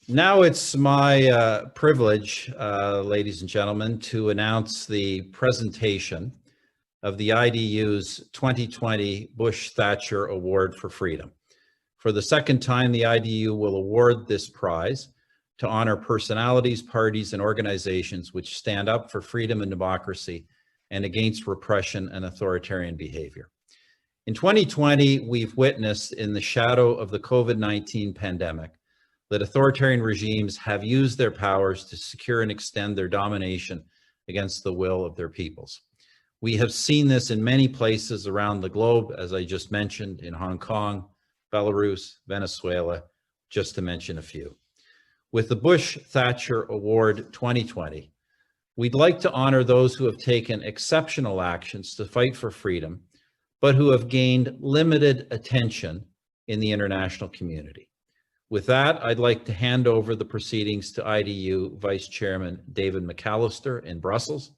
Now it's my privilege, ladies and gentlemen, to announce the presentation of the IDU's 2020 Bush-Thacher Award for Freedom. For the second time, the IDU will award this prize to honor personalities, parties, and organizations which stand up for freedom and democracy and against repression and authoritarian behavior. In 2020, we've witnessed in the shadow of the COVID-19 pandemic that authoritarian regimes have used their powers to secure and extend their domination against the will of their peoples. We have seen this in many places around the globe, as I just mentioned, in Hong Kong, Belarus, Venezuela, just to mention a few. With the Bush-Thacher Award 2020, we'd like to honor those who have taken exceptional actions to fight for freedom, but who have gained limited attention in the international community. With that, I'd like to hand over the proceedings to IDU Vice Chairman David McAllister in Brussels.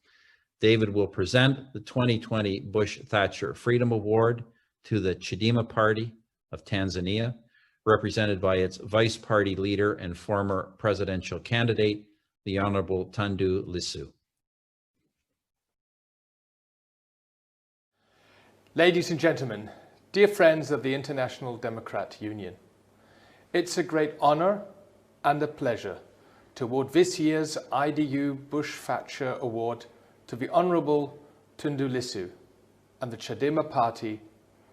David will present the 2020 Bush-Thacher Freedom Award to the Chadema Party of Tanzania, represented by its Vice Party leader and former presidential candidate, the Honorable Tundu Lissu. Ladies and gentlemen, dear friends of the International Democrat Union, it's a great honor and a pleasure to award this year's IDU Bush-Thacher Award to the Honorable Tundu Lissu and the Chadema Party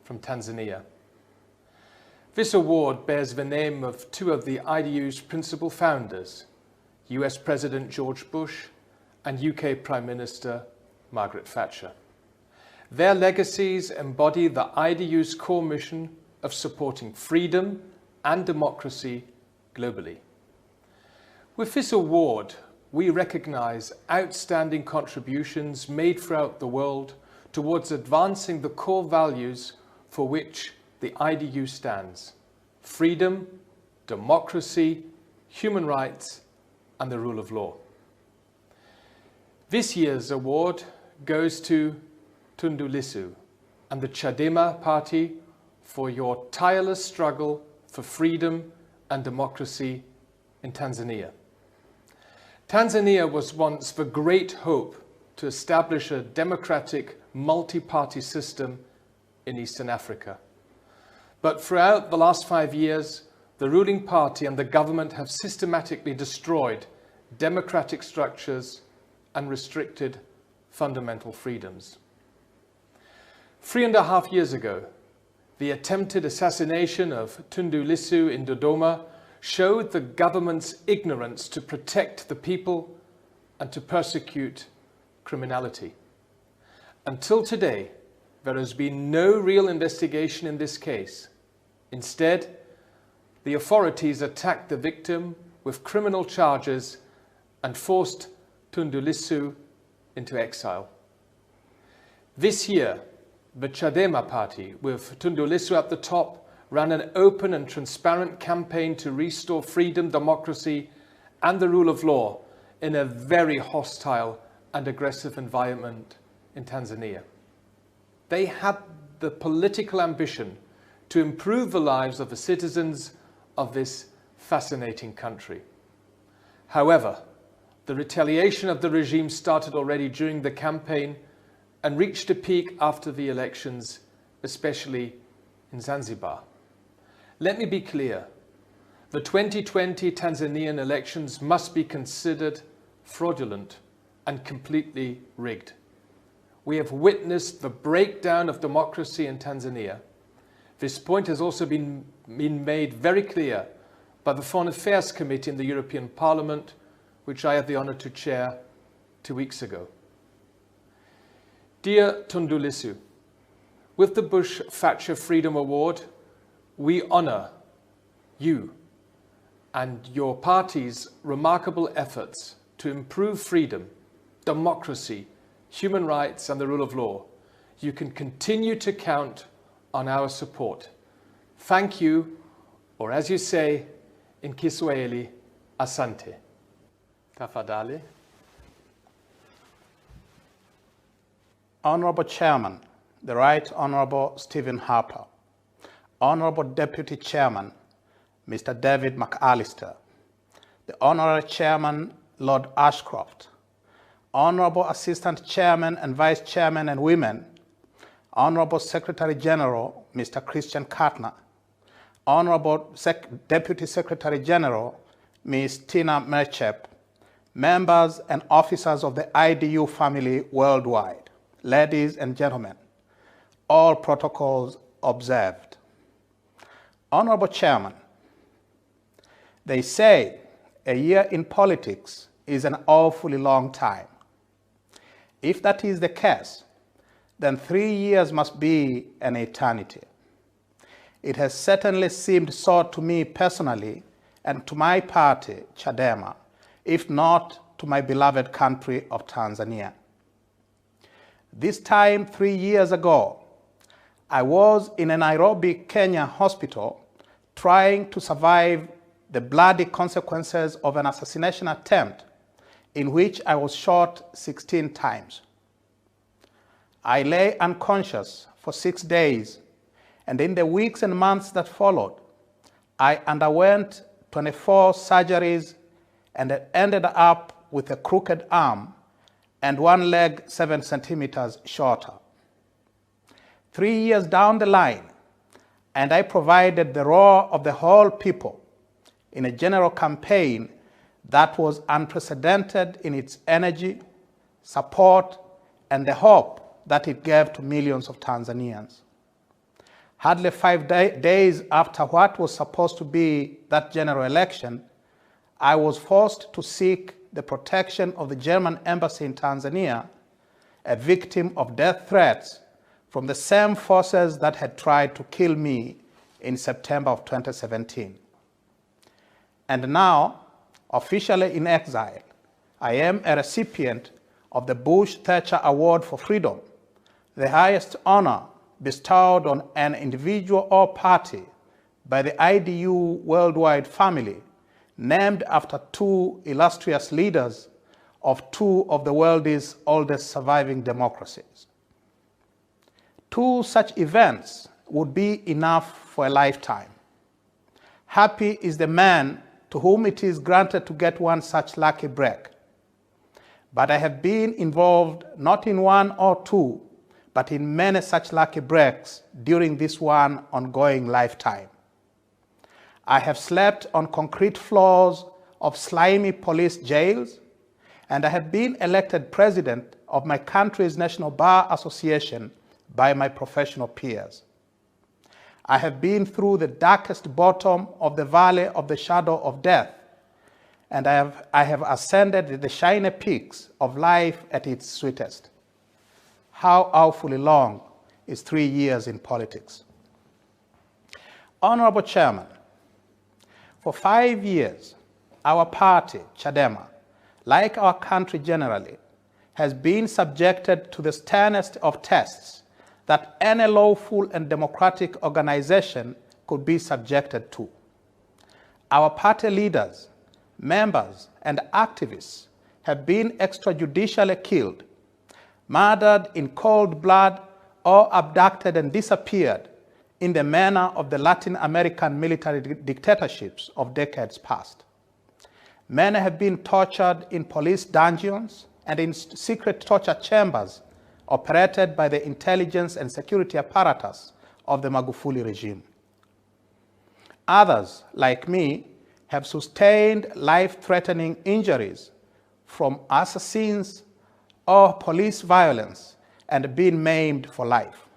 from Tanzania. This award bears the name of two of the IDU's principal founders, US President George Bush and UK Prime Minister Margaret Thatcher. Their legacies embody the IDU's core mission of supporting freedom and democracy globally. With this award, we recognize outstanding contributions made throughout the world towards advancing the core values for which the IDU stands: freedom, democracy, human rights, and the rule of law. This year's award goes to Tundu Lissu and the Chadema Party for your tireless struggle for freedom and democracy in Tanzania. Tanzania was once the great hope to establish a democratic multi-party system in Eastern Africa. But throughout the last 5 years, the ruling party and the government have systematically destroyed democratic structures and restricted fundamental freedoms. 3.5 years ago, the attempted assassination of Tundu Lissu in Dodoma showed the government's ignorance to protect the people and to persecute criminality. Until today, there has been no real investigation in this case. Instead, the authorities attacked the victim with criminal charges and forced Tundu Lissu into exile. This year, the Chadema Party, with Tundu Lissu at the top, ran an open and transparent campaign to restore freedom, democracy, and the rule of law in a very hostile and aggressive environment in Tanzania. They had the political ambition to improve the lives of the citizens of this fascinating country. However, the retaliation of the regime started already during the campaign and reached a peak after the elections, especially in Zanzibar. Let me be clear. The 2020 Tanzanian elections must be considered fraudulent and completely rigged. We have witnessed the breakdown of democracy in Tanzania. This point has also been made very clear by the Foreign Affairs Committee in the European Parliament, which I had the honor to chair 2 weeks ago. Dear Tundu Lissu, with the Bush-Thacher Freedom Award, we honor you and your party's remarkable efforts to improve freedom, democracy, human rights, and the rule of law. You can continue to count on our support. Thank you, or as you say in Kiswahili, asante. Tafadhali. Honorable Chairman, the Right Honorable Stephen Harper, Honorable Deputy Chairman, Mr. David McAllister, the Honorary Chairman, Lord Ashcroft, Honorable Assistant Chairman and Vice Chairman and Women, Honorable Secretary General, Mr. Christian Kartner, Honorable Deputy Secretary General, Ms. Tina Merchep, members and officers of the IDU family worldwide, ladies and gentlemen, all protocols observed. Honorable Chairman, they say a year in politics is an awfully long time. If that is the case, then 3 years must be an eternity. It has certainly seemed so to me personally and to my party, Chadema, if not to my beloved country of Tanzania. This time 3 years ago, I was in a Nairobi, Kenya hospital trying to survive the bloody consequences of an assassination attempt in which I was shot 16 times. I lay unconscious for 6 days, and in the weeks and months that followed, I underwent 24 surgeries and ended up with a crooked arm and one leg 7 centimeters shorter. 3 years down the line, and I provided the roar of the whole people in a general campaign that was unprecedented in its energy, support, and the hope that it gave to millions of Tanzanians. Hardly 5 days after what was supposed to be that general election, I was forced to seek the protection of the German embassy in Tanzania, a victim of death threats from the same forces that had tried to kill me in September of 2017. And now, officially in exile, I am a recipient of the Bush-Thacher Award for Freedom, the highest honor bestowed on an individual or party by the IDU worldwide family, named after 2 illustrious leaders of 2 of the world's oldest surviving democracies. 2 such events would be enough for a lifetime. Happy is the man to whom it is granted to get one such lucky break. But I have been involved not in 1 or 2, but in many such lucky breaks during this one ongoing lifetime. I have slept on concrete floors of slimy police jails, and I have been elected president of my country's National Bar Association by my professional peers. I have been through the darkest bottom of the valley of the shadow of death, and I have ascended the shiny peaks of life at its sweetest. How awfully long is 3 years in politics. Honorable Chairman, for 5 years, our party, Chadema, like our country generally, has been subjected to the sternest of tests that any lawful and democratic organization could be subjected to. Our party leaders, members, and activists have been extrajudicially killed, murdered in cold blood, or abducted and disappeared in the manner of the Latin American military dictatorships of decades past. Many have been tortured in police dungeons and in secret torture chambers operated by the intelligence and security apparatus of the Magufuli regime. Others, like me, have sustained life-threatening injuries from assassins or police violence and been maimed for life.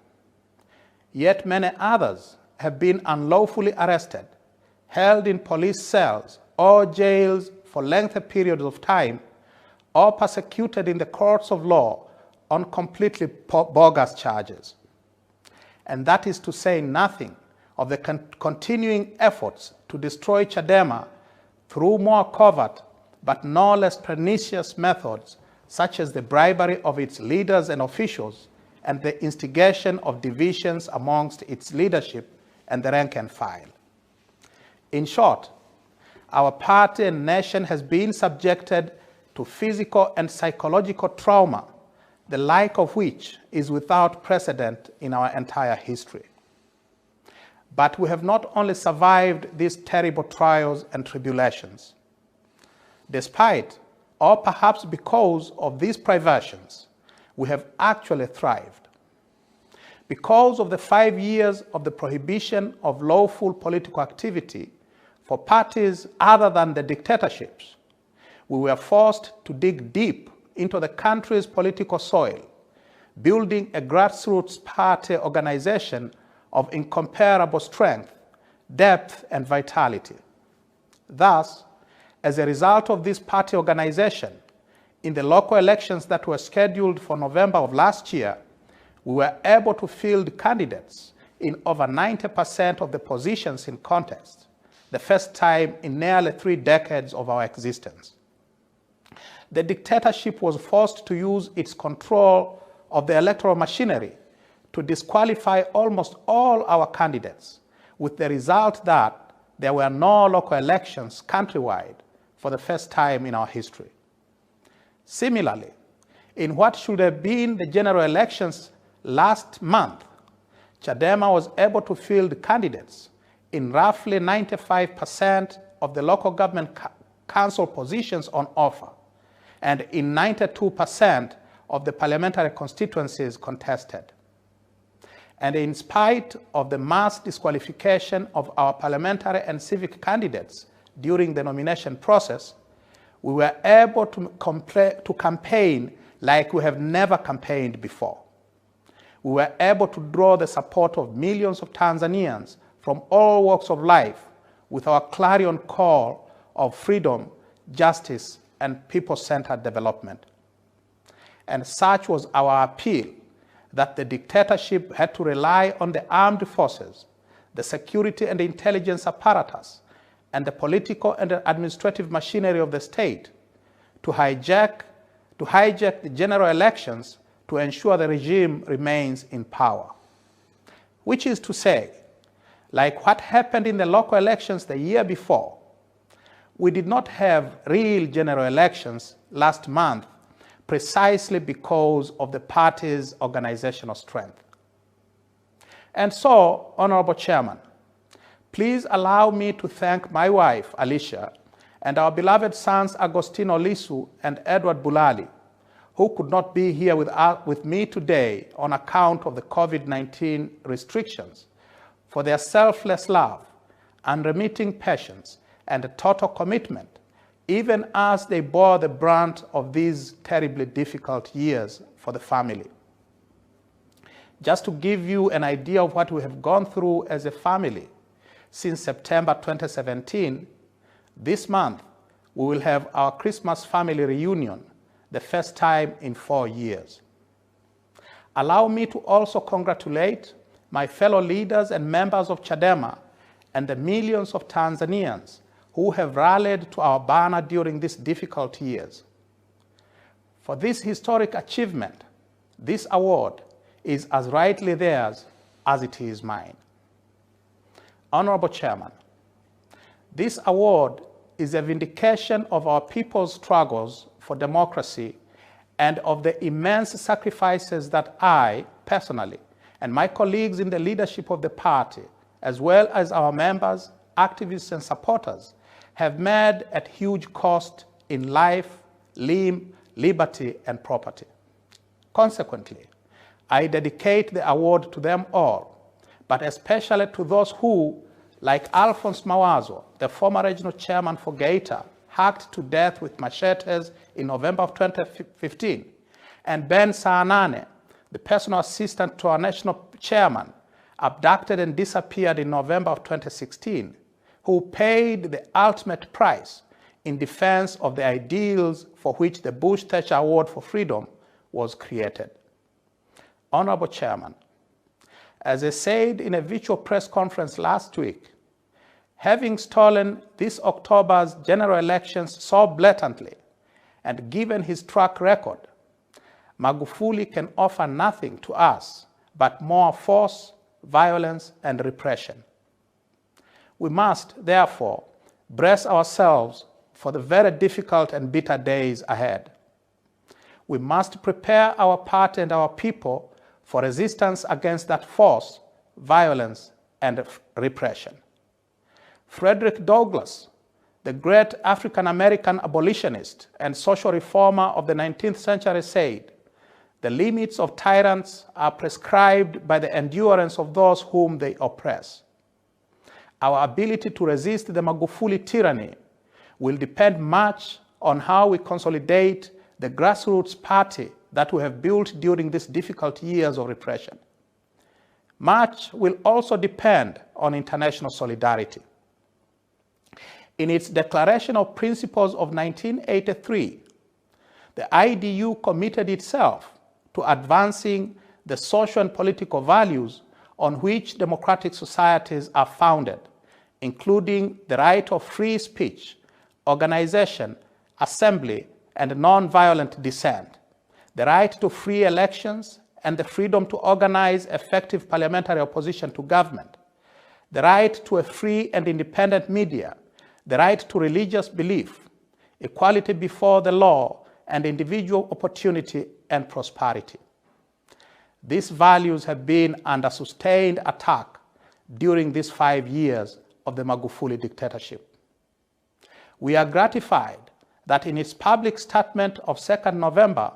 Yet many others have been unlawfully arrested, held in police cells or jails for lengthy periods of time, or persecuted in the courts of law on completely bogus charges. And that is to say nothing of the continuing efforts to destroy Chadema through more covert but no less pernicious methods, such as the bribery of its leaders and officials and the instigation of divisions amongst its leadership and the rank and file. In short, our party and nation has been subjected to physical and psychological trauma, the like of which is without precedent in our entire history. But we have not only survived these terrible trials and tribulations. Despite, or perhaps because of these privations, we have actually thrived. Because of the 5 years of the prohibition of lawful political activity for parties other than the dictatorships, we were forced to dig deep into the country's political soil, building a grassroots party organization of incomparable strength, depth, and vitality. Thus, as a result of this party organization, in the local elections that were scheduled for November of last year, we were able to field candidates in over 90% of the positions in contest, the first time in nearly 3 decades of our existence. The dictatorship was forced to use its control of the electoral machinery to disqualify almost all our candidates, with the result that there were no local elections countrywide for the first time in our history. Similarly, in what should have been the general elections last month, Chadema was able to field candidates in roughly 95% of the local government council positions on offer, and in 92% of the parliamentary constituencies contested. And in spite of the mass disqualification of our parliamentary and civic candidates during the nomination process, we were able to campaign like we have never campaigned before. We were able to draw the support of millions of Tanzanians from all walks of life with our clarion call of freedom, justice, and people-centered development. And such was our appeal that the dictatorship had to rely on the armed forces, the security and intelligence apparatus, and the political and administrative machinery of the state to hijack the general elections to ensure the regime remains in power. Which is to say, like what happened in the local elections the year before, we did not have real general elections last month precisely because of the party's organizational strength. And so, Honorable Chairman, please allow me to thank my wife, Alicia, and our beloved sons, Agostino Lissu and Edward Bulali, who could not be here with me today on account of the COVID-19 restrictions, for their selfless love, unremitting patience, and total commitment, even as they bore the brunt of these terribly difficult years for the family. Just to give you an idea of what we have gone through as a family, since September 2017, this month we will have our Christmas family reunion, the first time in 4 years. Allow me to also congratulate my fellow leaders and members of Chadema and the millions of Tanzanians who have rallied to our banner during these difficult years. For this historic achievement, this award is as rightly theirs as it is mine. Honorable Chairman, this award is a vindication of our people's struggles for democracy and of the immense sacrifices that I, personally, and my colleagues in the leadership of the party, as well as our members, activists, and supporters, have made at huge cost in life, limb, liberty, and property. Consequently, I dedicate the award to them all, but especially to those who, like Alphonse Mawazo, the former regional chairman for Geita, hacked to death with machetes in November of 2015, and Ben Saanane, the personal assistant to our national chairman, abducted and disappeared in November of 2016, who paid the ultimate price in defense of the ideals for which the Bush-Thacher Award for Freedom was created. Honorable Chairman, as I said in a virtual press conference last week, having stolen this October's general elections so blatantly and given his track record, Magufuli can offer nothing to us but more force, violence, and repression. We must, therefore, brace ourselves for the very difficult and bitter days ahead. We must prepare our party and our people for resistance against that force, violence, and repression. Frederick Douglass, the great African-American abolitionist and social reformer of the 19th century, said, "The limits of tyrants are prescribed by the endurance of those whom they oppress." Our ability to resist the Magufuli tyranny will depend much on how we consolidate the grassroots party that we have built during these difficult years of repression. Much will also depend on international solidarity. In its Declaration of Principles of 1983, the IDU committed itself to advancing the social and political values on which democratic societies are founded, including the right of free speech, organization, assembly, and non-violent dissent, the right to free elections and the freedom to organize effective parliamentary opposition to government, the right to a free and independent media, the right to religious belief, equality before the law, and individual opportunity and prosperity. These values have been under sustained attack during these 5 years of the Magufuli dictatorship. We are gratified that in its public statement of 2nd November,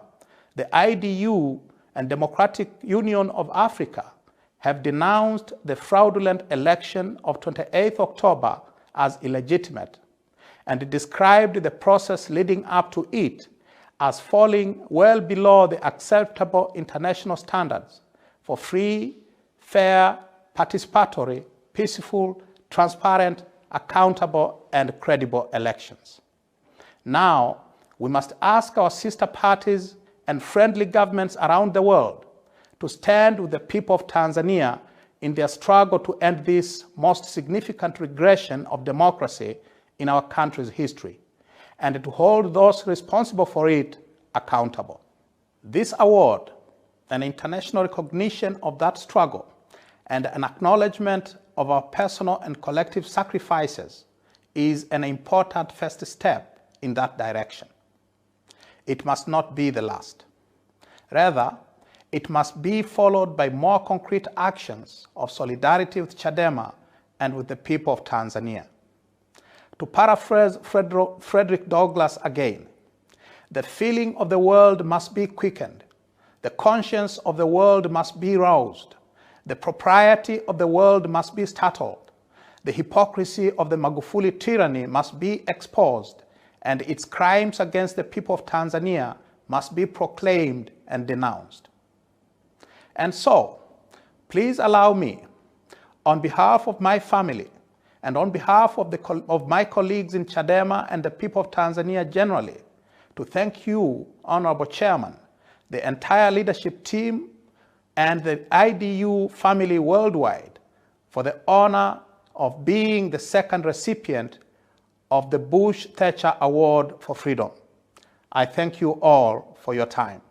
the IDU and Democratic Union of Africa have denounced the fraudulent election of 28th October as illegitimate and described the process leading up to it as falling well below the acceptable international standards for free, fair, participatory, peaceful, transparent, accountable, and credible elections. Now, we must ask our sister parties and friendly governments around the world to stand with the people of Tanzania in their struggle to end this most significant regression of democracy in our country's history, and to hold those responsible for it accountable. This award, an international recognition of that struggle and an acknowledgement of our personal and collective sacrifices, is an important first step in that direction. It must not be the last. Rather, it must be followed by more concrete actions of solidarity with Chadema and with the people of Tanzania. To paraphrase Frederick Douglass again, the feeling of the world must be quickened, the conscience of the world must be roused, the propriety of the world must be startled, the hypocrisy of the Magufuli tyranny must be exposed, and its crimes against the people of Tanzania must be proclaimed and denounced. And so, please allow me, on behalf of my family and on behalf of my colleagues in Chadema and the people of Tanzania generally, to thank you, Honorable Chairman, the entire leadership team, and the IDU family worldwide for the honor of being the second recipient of the Bush Thacher Award for Freedom. I thank you all for your time.